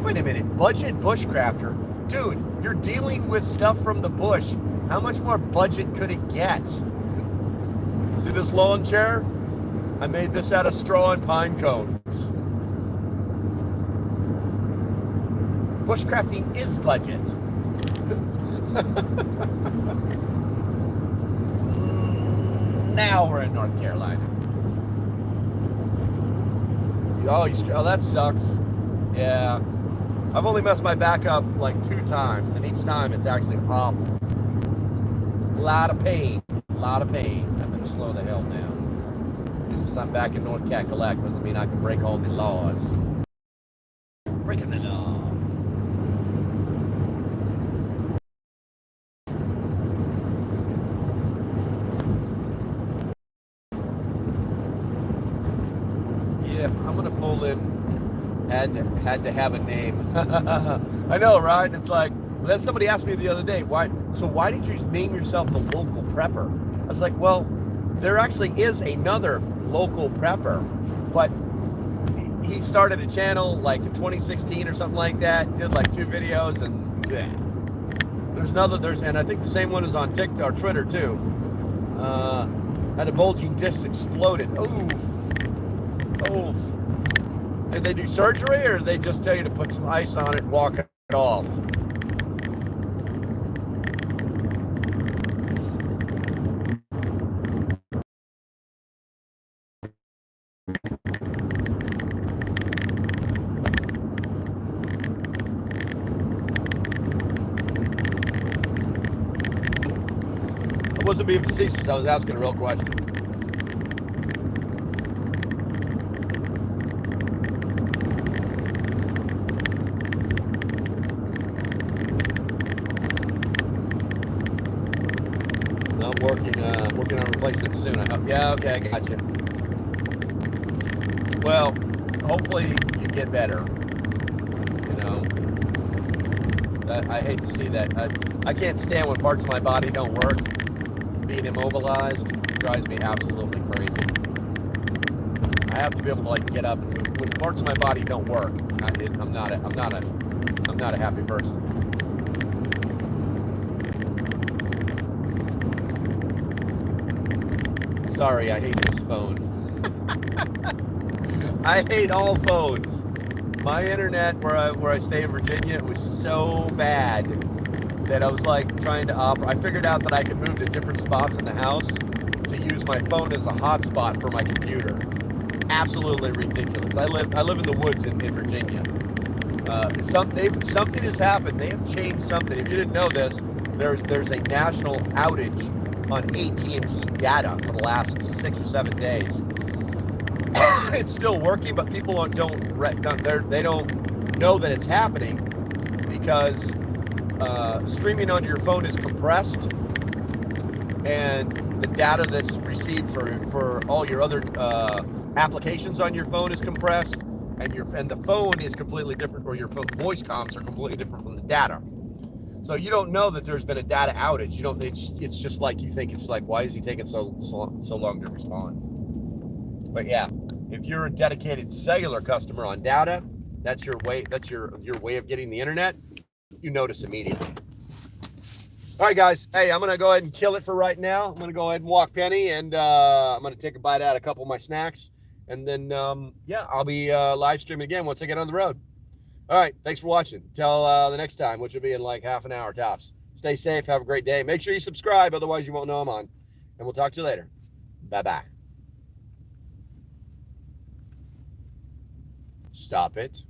Wait a minute, budget Bushcrafter. Dude, you're dealing with stuff from the bush. How much more budget could it get? See this lawn chair? I made this out of straw and pine cones. Bushcrafting is budget. Now we're in North Carolina. Oh, that sucks. Yeah. I've only messed my back up like 2 times, and each time it's actually awful. A lot of pain. A lot of pain. I'm going to slow the hell down. Just as I'm back in North Cackalack doesn't mean I can break all the laws. Breaking the law. Yeah, I'm going to pull in. Had to have a name. I know, right? It's like, well, then somebody asked me the other day, why did you name yourself the local prepper? I was like, well, there actually is another local prepper, but he started a channel like in 2016 or something like that. Did like 2 videos, and yeah. And I think the same one is on TikTok or Twitter too. Had a bulging disc exploded. Oof. Did they do surgery, or did they just tell you to put some ice on it and walk it off? I wasn't being facetious. I was asking a real question. I'm working on replacing it soon. I hope. Yeah, okay, I got you. Well, hopefully you get better. You know, I hate to see that. I can't stand when parts of my body don't work. Being immobilized drives me absolutely crazy. I have to be able to like get up and move. When parts of my body don't work, I'm not a happy person. Sorry, I hate this phone. I hate all phones. My internet where I stay in Virginia, it was so bad that I was like trying to I figured out that I could move to different spots in the house to use my phone as a hotspot for my computer. Absolutely ridiculous. I live in the woods in Virginia. Something has happened. They have changed something. If you didn't know this, there's a national outage on AT&T data for the last 6 or 7 days. It's still working, but people they don't know that it's happening because streaming onto your phone is compressed, and the data that's received for all your other applications on your phone is compressed, and the phone is completely different, or your voice comms are completely different from the data. So you don't know that there's been a data outage. You don't. It's just like you think. It's like, why is he taking so long to respond? But yeah, if you're a dedicated cellular customer on data, that's your way. That's your way of getting the internet. You notice immediately. All right, guys. Hey, I'm gonna go ahead and kill it for right now. I'm gonna go ahead and walk Penny, and I'm gonna take a bite out of a couple of my snacks, and then yeah, I'll be live streaming again once I get on the road. All right, thanks for watching. Till the next time, which will be in like half an hour tops. Stay safe. Have a great day. Make sure you subscribe, otherwise you won't know I'm on. And we'll talk to you later. Bye-bye. Stop it.